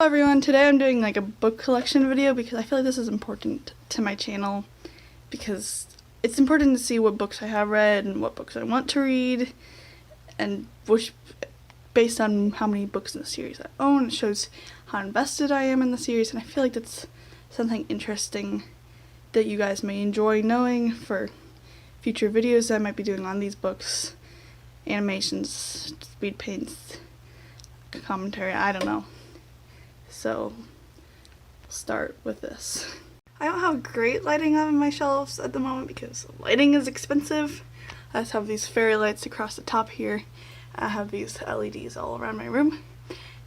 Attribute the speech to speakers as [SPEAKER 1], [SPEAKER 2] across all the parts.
[SPEAKER 1] Hello everyone, today I'm doing like a book collection video because I feel like this is important to my channel because it's important to see what books I have read and what books I want to read, and which, based on how many books in the series I own, it shows how invested I am in the series, and I feel like that's something interesting that you guys may enjoy knowing for future videos that I might be doing on these books, animations, speed paints, commentary, I don't know. So, we'll start with this. I don't have great lighting on my shelves at the moment because lighting is expensive. I just have these fairy lights across the top here. I have these LEDs all around my room.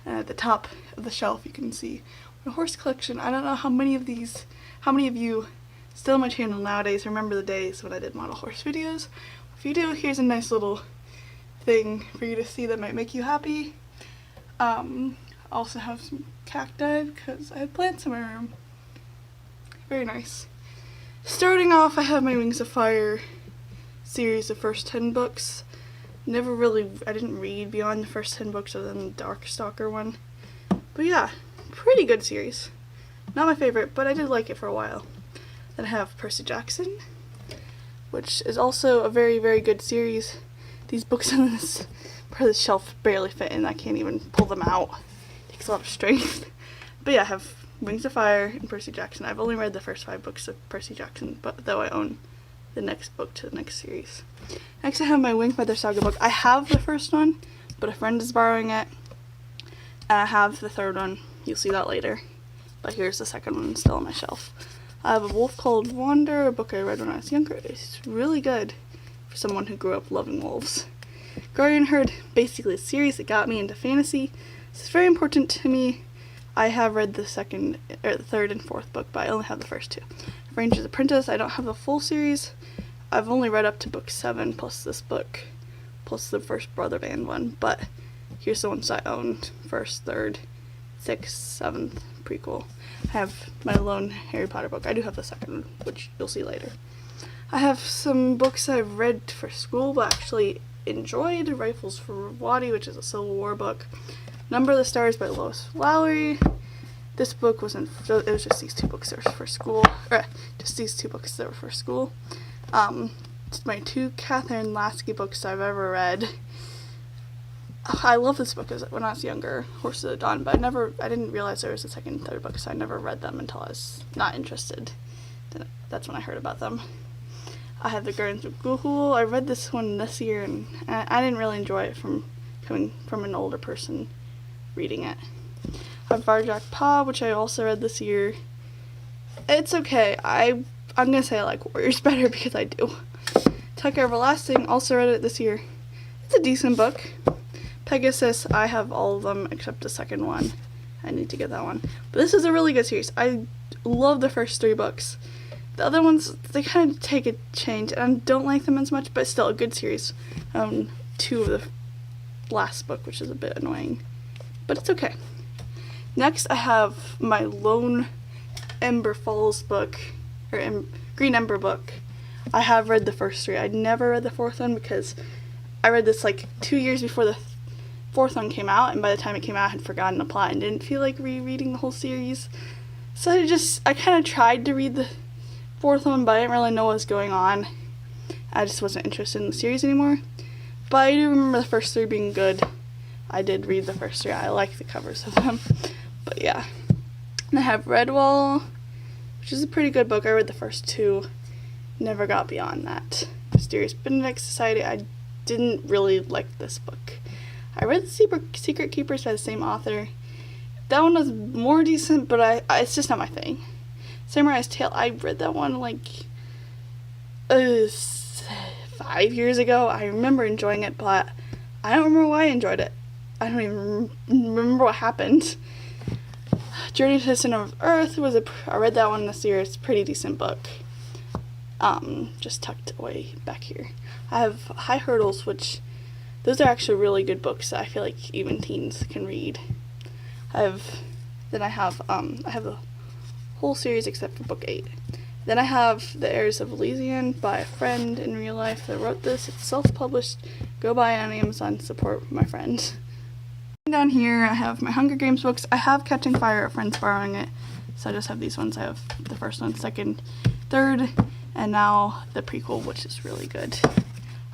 [SPEAKER 1] And at the top of the shelf you can see my horse collection. I don't know how many of you still on my channel nowadays remember the days when I did model horse videos. If you do, here's a nice little thing for you to see that might make you happy. I also have some cacti because I have plants in my room. Very nice. Starting off, I have my Wings of Fire series, the first 10 books. I didn't read beyond the first 10 books other than the Darkstalker one. But yeah, pretty good series. Not my favorite, but I did like it for a while. Then I have Percy Jackson, which is also a very, very good series. These books on this part of the shelf barely fit in. I can't even pull them out. It takes a lot of strength. But yeah, I have Wings of Fire and Percy Jackson. I've only read the first 5 books of Percy Jackson, but though I own the next book to the next series. Next I have my Winged Feather Saga book. I have the first one, but a friend is borrowing it. And I have the third one. You'll see that later. But here's the second one still on my shelf. I have A Wolf Called Wander, a book I read when I was younger. It's really good for someone who grew up loving wolves. Guardian Herd, basically a series that got me into fantasy. This is very important to me. I have read the third and fourth book, but I only have the first 2. Ranger's Apprentice, I don't have the full series. I've only read up to book 7 plus this book, plus the first Brother Band one, but here's the ones I owned: 1st, 3rd, 6th, 7th, prequel. I have my lone Harry Potter book. I do have the second one, which you'll see later. I have some books I've read for school but actually enjoyed. Rifles for Waddy, which is a Civil War book. Number of the Stars by Lois Lowry. This book it was just these 2 books that were for school. Just these 2 books that were for school. It's my 2 Catherine Lasky books I've ever read. I love this book when I was younger, Horses of the Dawn, but I didn't realize there was a second and third book, so I never read them until I was not interested. That's when I heard about them. I have The Gardens of Gulhul. I read this one this year, and I didn't really enjoy it coming from an older person reading it. I have Varjak Pa, which I also read this year. It's okay. I'm gonna say I like Warriors better because I do. Tucker Everlasting, also read it this year. It's a decent book. Pegasus, I have all of them except the second one. I need to get that one. But this is a really good series. I love the first 3 books. The other ones, they kind of take a change, and I don't like them as much, but still a good series. 2 of the last book, which is a bit annoying, but it's okay. Next, I have my Lone Ember Falls book, or Green Ember book. I have read the first 3. I never read the 4th one because I read this like 2 years before the 4th one came out, and by the time it came out I had forgotten the plot and didn't feel like rereading the whole series. So I kind of tried to read the 4th one, but I didn't really know what was going on. I just wasn't interested in the series anymore. But I do remember the first 3 being good. I did read the first 3. I like the covers of them. But yeah. And I have Redwall, which is a pretty good book. I read the first 2. Never got beyond that. Mysterious Benedict Society. I didn't really like this book. I read The Secret Keepers by the same author. That one was more decent, but it's just not my thing. Samurai's Tale, I read that one like 5 years ago. I remember enjoying it, but I don't remember why I enjoyed it. I don't even remember what happened. Journey to the Center of Earth I read that one this year. It's a pretty decent book. Just tucked away back here. I have High Hurdles, which those are actually really good books that I feel like even teens can read. I have the whole series except for book 8. Then I have The Heirs of Elysian by a friend in real life that wrote this. It's self-published. Go buy it on Amazon. Support my friend. Down here I have my Hunger Games books. I have Catching Fire, a friend's borrowing it, so I just have these ones. I have the first one, second, third, and now the prequel, which is really good.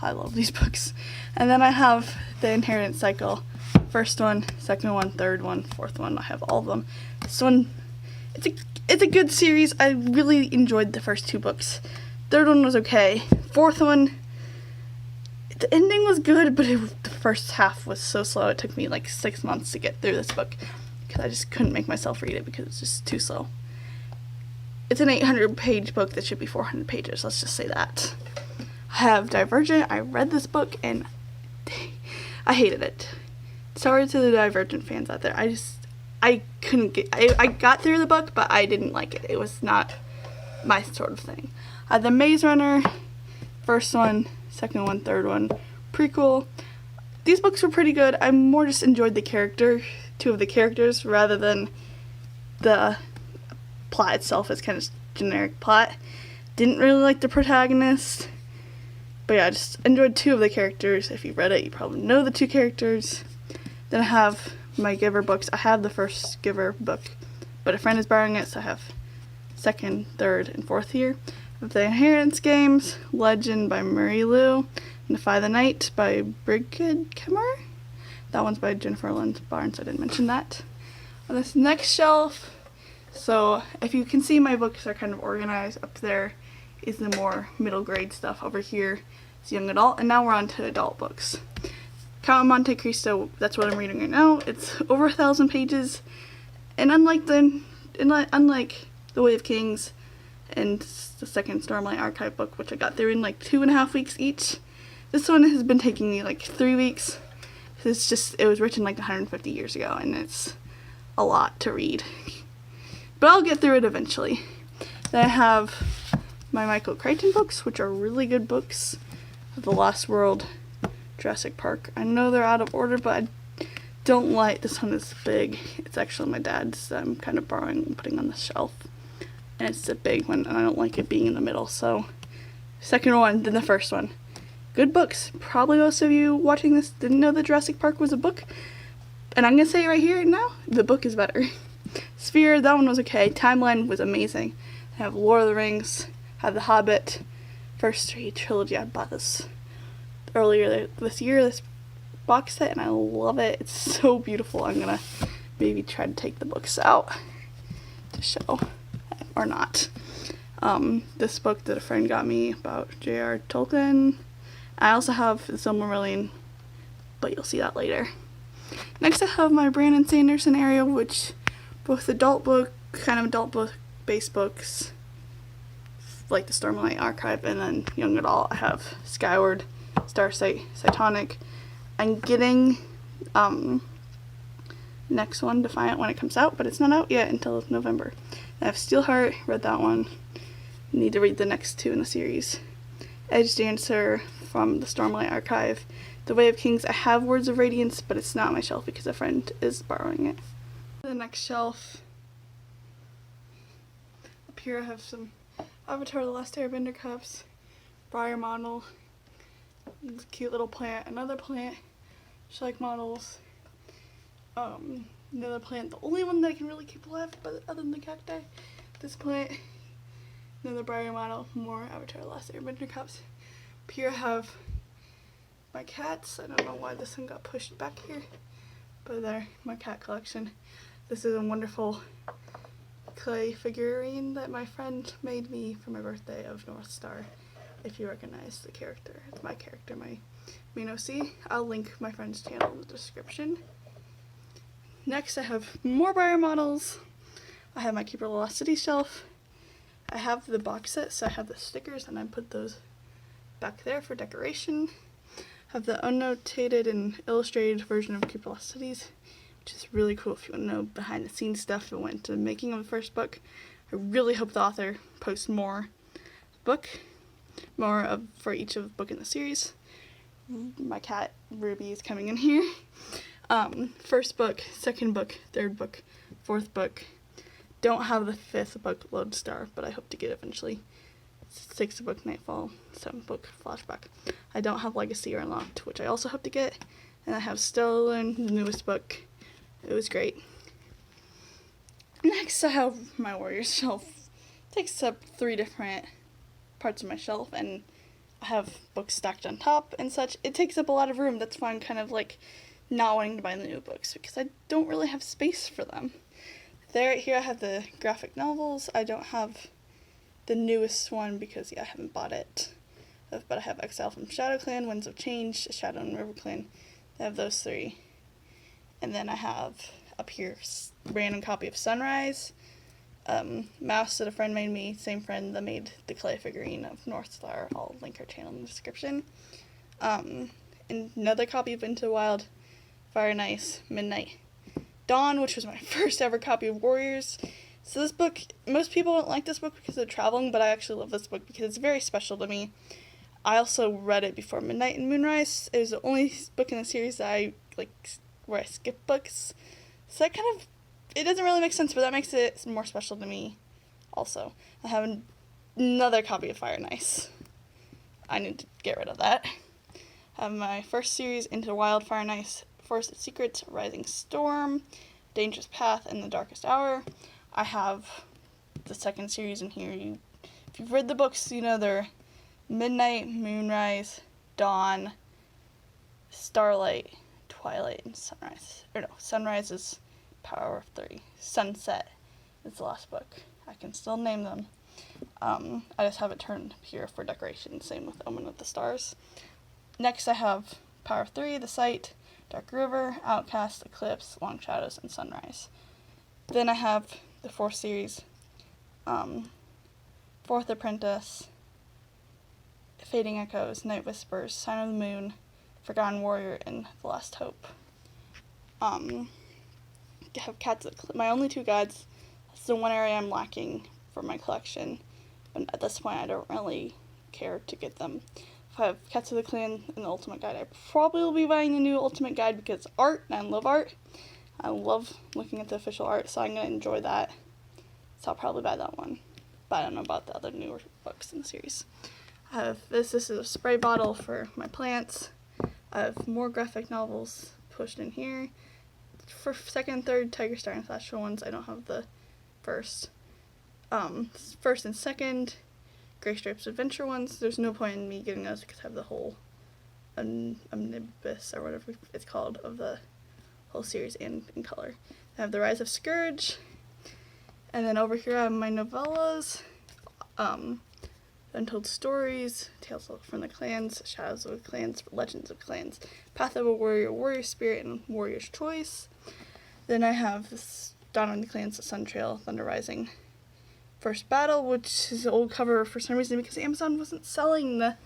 [SPEAKER 1] I love these books. And then I have the Inheritance Cycle. First one, second one, third one, fourth one. I have all of them. This one, it's a good series. I really enjoyed the first two books. Third one was okay. Fourth one, the ending was good, but the first half was so slow. It took me like 6 months to get through this book because I just couldn't make myself read it because it's just too slow. It's an 800-page book that should be 400 pages. Let's just say that. I have Divergent. I read this book and I hated it. Sorry to the Divergent fans out there. I couldn't get, I got through the book, but I didn't like it. It was not my sort of thing. I had The Maze Runner, first one, second one, third one, prequel. These books were pretty good. I more just enjoyed two of the characters, rather than the plot itself. It's kind of generic plot. Didn't really like the protagonist. But yeah, I just enjoyed two of the characters. If you read it, you probably know the two characters. Then I have my Giver books. I have the first Giver book, but a friend is borrowing it, so I have second, third, and fourth here. I have the Inheritance Games, Legend by Marie Lu, and Defy the Night by Brigid Kemmer. That one's by Jennifer Lynn Barnes. I didn't mention that. On this next shelf, so if you can see, my books are kind of organized. Up there is the more middle grade stuff. Over here is young adult, and now we're on to adult books. Count of Monte Cristo, that's what I'm reading right now. It's over 1,000 pages, and unlike The Way of Kings and the second Stormlight Archive book, which I got through in like 2.5 weeks each, this one has been taking me like 3 weeks. It was written like 150 years ago, and it's a lot to read. But I'll get through it eventually. Then I have my Michael Crichton books, which are really good books. The Lost World, Jurassic Park. I know they're out of order, but I don't like, this one is big. It's actually my dad's that I'm kind of borrowing and putting on the shelf. And it's a big one, and I don't like it being in the middle, so second one, then the first one. Good books. Probably most of you watching this didn't know that Jurassic Park was a book, and I'm gonna say it right here now, the book is better. Sphere, that one was okay. Timeline was amazing. I have Lord of the Rings, I have The Hobbit, first three trilogy. I bought this earlier this year, this box set, and I love it. It's so beautiful. I'm gonna maybe try to take the books out to show, or not. This book that a friend got me about J.R. Tolkien. I also have The Silmarillion, but you'll see that later. Next I have my Brandon Sanderson area, which both adult book, kind of adult book based books, like the Stormlight Archive, and then young adult. I have Skyward, Starsight, Cytonic. I'm getting next one, Defiant, when it comes out, but it's not out yet until November. I have Steelheart, read that one. Need to read the next two in the series. Edge Dancer from the Stormlight Archive. The Way of Kings, I have Words of Radiance, but it's not on my shelf because a friend is borrowing it. The next shelf. Up here I have some Avatar: The Last Airbender cups, Briar model, cute little plant, another plant, Shrike models, another plant, the only one that I can really keep alive but other than the cacti, this plant, another Briar model, more Avatar: The Last Airbender cups. Up here I have my cats. I don't know why this one got pushed back here, but there, my cat collection. This is a wonderful clay figurine that my friend made me for my birthday of North Star. If you recognize the character, it's my character, my Minosi. I'll link my friend's channel in the description. Next I have more Briar models. I have my Keeper Velocity shelf. I have the box set, so I have the stickers, and I put those back there for decoration. I have the annotated and illustrated version of Keeper Velocities, which is really cool if you want to know behind the scenes stuff that went to the making of the first book. I really hope the author posts more for each of the book in the series. My cat Ruby is coming in here. First book, second book, third book, fourth book. Don't have the fifth book, Lodestar, but I hope to get it eventually. Sixth book, Nightfall. Seventh book, Flashback. I don't have Legacy or Unlocked, which I also hope to get. And I have Still Alone, the newest book. It was great. Next, I have my Warriors shelf. It takes up 3 different parts of my shelf, and I have books stacked on top and such. It takes up a lot of room. That's why I'm kind of like not wanting to buy the new books, because I don't really have space for them. Here I have the graphic novels. I don't have the newest one because I haven't bought it. But I have Exile from Shadow Clan, Winds of Change, Shadow and River Clan. I have those 3. And then I have up here random copy of Sunrise. Mouse that a friend made me, same friend that made the clay figurine of North Star. I'll link her channel in the description. And another copy of Into the Wild, Fire Nice, Midnight, Dawn, which was my first ever copy of Warriors. So this book, most people don't like this book because of traveling, but I actually love this book because it's very special to me. I also read it before Midnight and Moonrise. It was the only book in the series that I where I skip books. So that kind of, it doesn't really make sense, but that makes it more special to me also. I have another copy of Fire Nice. I need to get rid of that. I have my first series, Into Wild, Fire Nice, Forest of Secrets, Rising Storm, Dangerous Path, and The Darkest Hour. I have the second series in here. If you've read the books, you know they're Midnight, Moonrise, Dawn, Starlight, Twilight, and Sunrise. Or no, Sunrise is Power of 3. Sunset is the last book. I can still name them. I just have it turned here for decoration. Same with Omen of the Stars. Next I have Power of 3, The Sight, Dark River, Outcast, Eclipse, Long Shadows, and Sunrise. Then I have the 4th series, Fourth Apprentice, Fading Echoes, Night Whispers, Sign of the Moon, Forgotten Warrior, and The Last Hope. I have Cats of the my only 2 guides. That's the one area I'm lacking for my collection, but at this point I don't really care to get them. If I have Cats of the Clan and the Ultimate Guide, I probably will be buying the new Ultimate Guide because it's art, and I love art. I love looking at the official art, so I'm going to enjoy that. So I'll probably buy that one. But I don't know about the other newer books in the series. I have this is a spray bottle for my plants. I have more graphic novels pushed in here. For second and third, Tiger Star and Flash ones, I don't have the first. First and second, Gray Stripes Adventure ones. There's no point in me getting those because I have the whole omnibus or whatever it's called of the whole series and in color. I have The Rise of Scourge, and then over here I have my novellas, Untold Stories, Tales from the Clans, Shadows of Clans, Legends of Clans, Path of a Warrior, Warrior Spirit, and Warrior's Choice. Then I have this Dawn of the Clans, The Sun Trail, Thunder Rising, First Battle, which is an old cover for some reason because Amazon wasn't selling the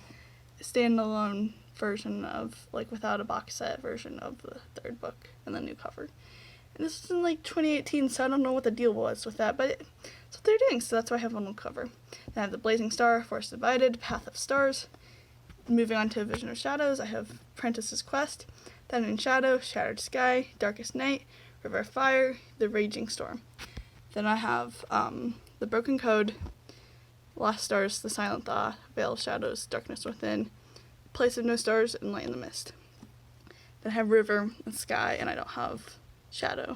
[SPEAKER 1] standalone version of, without a box set version of the 3rd book and the new cover. And this was in 2018, so I don't know what the deal was with that, but that's what they're doing, so that's why I have one new cover. Then I have The Blazing Star, Force Divided, Path of Stars. Moving on to Vision of Shadows, I have Prentice's Quest, Thunder and Shadow, Shattered Sky, Darkest Night, River of Fire, The Raging Storm. Then I have The Broken Code, Lost Stars, The Silent Thaw, Veil of Shadows, Darkness Within, Place of No Stars, and Light in the Mist. Then I have River and Sky, and I don't have Shadow.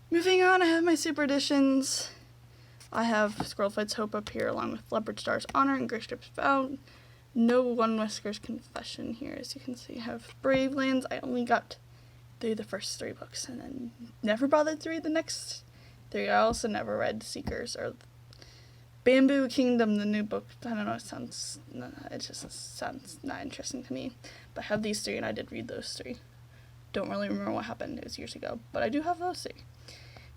[SPEAKER 1] Moving on, I have my super editions. I have Squirrel Fights Hope up here along with Leopard Star's Honor and Gray Stripes Vow. No One Whisker's Confession here, as you can see. I have Brave Lands. I only got through the first 3 books and then never bothered to read the next 3. I also never read Seekers or Bamboo Kingdom, the new book. I don't know, it just sounds not interesting to me. But I have these 3 and I did read those 3. Don't really remember what happened, it was years ago, but I do have those 3.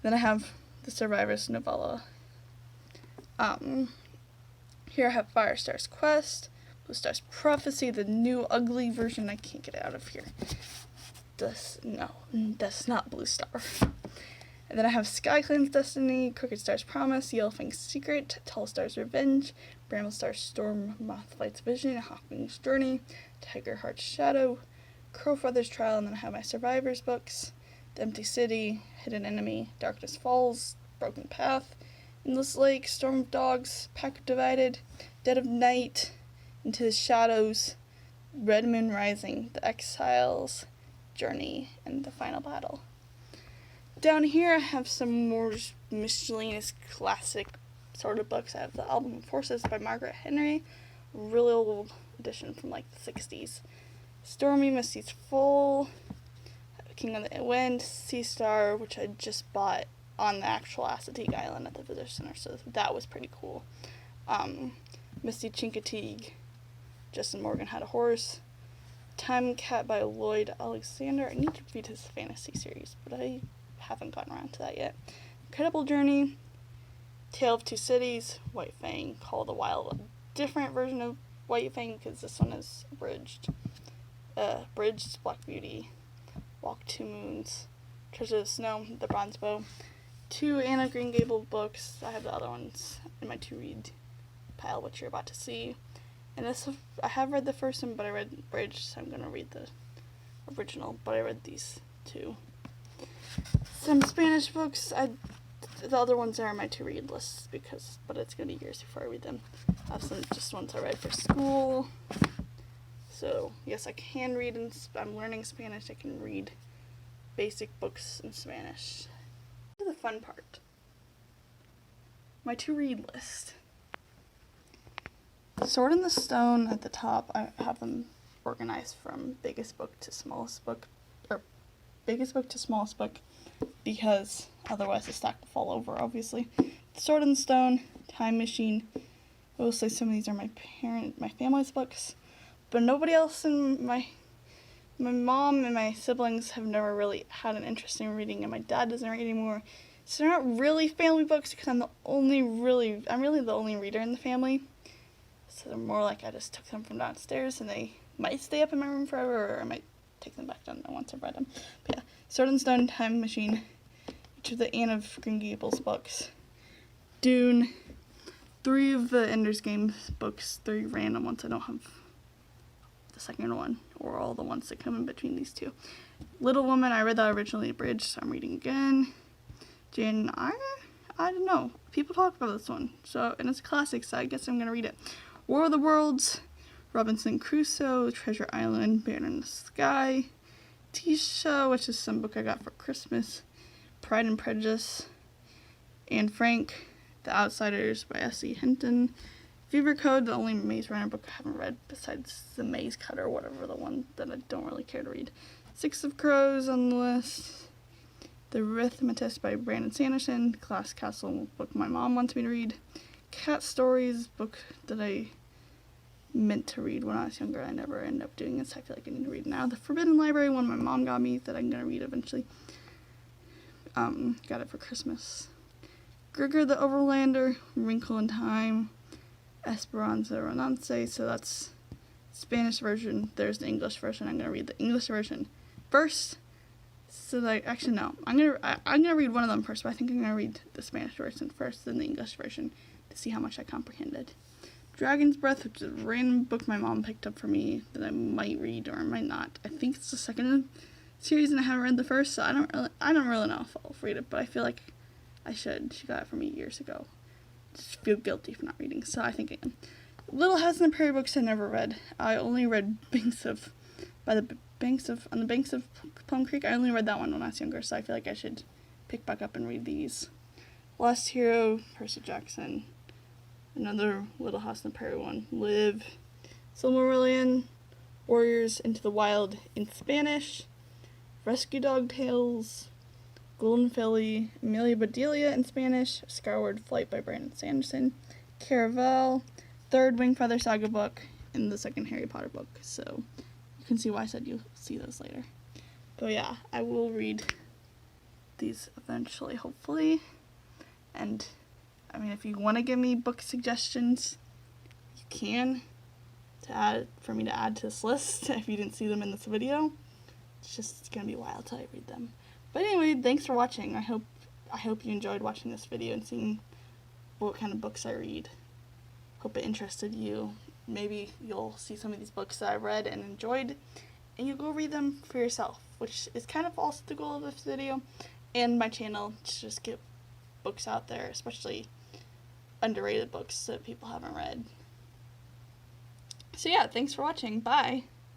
[SPEAKER 1] Then I have the Survivor's novella. Here I have Firestar's Quest, Blue Star's Prophecy, the new ugly version. I can't get it out of here. That's not Blue Star. And then I have Sky Clan's Destiny, Crooked Star's Promise, Yellowfang's Secret, Tall Star's Revenge, Bramble Star's Storm, Mothflight's Vision, Hawkwing's Journey, Tiger Heart's Shadow, Crowfeather's Trial, and then I have my Survivors books, The Empty City, Hidden Enemy, Darkness Falls, Broken Path, Endless Lake, Storm of Dogs, Pack Divided, Dead of Night, Into the Shadows, Red Moon Rising, The Exile's Journey, and The Final Battle. Down here I have some more miscellaneous classic sort of books. I have The Album of Horses by Margaret Henry, really old edition from like the 60s. Stormy Misty's Full, King of the Wind, Sea Star, which I just bought on the actual Assateague Island at the Visitor Center, so that was pretty cool. Misty Chincoteague, Justin Morgan Had a Horse, Time Cat by Lloyd Alexander. I need to read his fantasy series, but I haven't gotten around to that yet. Incredible Journey, Tale of Two Cities, White Fang, Call of the Wild, a different version of White Fang because this one is abridged. Bridged, Black Beauty, Walk Two Moons, Treasure of the Snow, The Bronze Bow, 2 Anne of Green Gables books. I have the other ones in my to-read pile, which you're about to see. And this, I have read the first one, but I read Bridge, so I'm going to read the original, but I read these 2. Some Spanish books. The other ones are on my to-read list, but it's going to be years before I read them. I have some just ones I read for school. So, yes, I can read, and I'm learning Spanish. I can read basic books in Spanish. The fun part. My to-read list. Sword in the Stone at the top, I have them organized from biggest book to smallest book, or biggest book to smallest book, because otherwise the stack will fall over, obviously. Sword in the Stone, Time Machine. I will say some of these are my family's books, but nobody else in my mom and my siblings have never really had an interest in reading, and my dad doesn't read anymore. So they're not really family books because I'm really the only reader in the family. So they're more like I just took them from downstairs, and they might stay up in my room forever, or I might take them back down once I've read them. But yeah, Sword and Stone, Time Machine, each of the Anne of Green Gables books, Dune, 3 of the Ender's Game books, 3 random ones. I don't have the second one, or all the ones that come in between these 2. Little Woman, I read that originally abridged, so I'm reading again. Jane Eyre? I don't know. People talk about this one, and it's a classic, so I guess I'm gonna read it. War of the Worlds, Robinson Crusoe, Treasure Island, Banner in the Sky, Tisha, which is some book I got for Christmas, Pride and Prejudice, Anne Frank, The Outsiders by S.E. Hinton, Fever Code, the only Maze Runner book I haven't read besides The Maze Cutter, or whatever, the one that I don't really care to read. Six of Crows on the list, The Arithmetist by Brandon Sanderson, Glass Castle book my mom wants me to read, Cat Stories, book that I meant to read when I was younger. I never ended up doing it, so I feel like I need to read now. The Forbidden Library, one my mom got me that I'm going to read eventually. Got it for Christmas. Gregor the Overlander, Wrinkle in Time, Esperanza Romance, so that's Spanish version. There's the English version. I'm going to read the English version first. So actually no, I'm gonna read one of them first, but I think I'm gonna read the Spanish version first, then the English version, to see how much I comprehended. Dragon's Breath, which is a random book my mom picked up for me that I might read or might not. I think it's the second series, and I haven't read the first, so I don't really know if I'll read it, but I feel like I should. She got it for me years ago. Just feel guilty for not reading, so I think I am. Little House on the Prairie books I never read. I only read on the banks of Plum Creek. I only read that one when I was younger, so I feel like I should pick back up and read these. Lost Hero, Percy Jackson, another Little House on the Prairie one, Live, Silmarillion, Warriors Into the Wild in Spanish, Rescue Dog Tales, Golden Filly, Amelia Bedelia in Spanish, Skyward Flight by Brandon Sanderson, Caraval, third Wingfeather Saga book, and the second Harry Potter book, so you can see why I said you'll see those later. But yeah, I will read these eventually, hopefully. And I mean, if you want to give me book suggestions, you can, for me to add to this list if you didn't see them in this video. It's gonna be a while till I read them. But anyway, thanks for watching. I hope you enjoyed watching this video and seeing what kind of books I read. Hope it interested you. Maybe you'll see some of these books that I read and enjoyed, and you'll go read them for yourself, which is kind of also the goal of this video and my channel, to just get books out there, especially underrated books that people haven't read. So yeah, thanks for watching. Bye!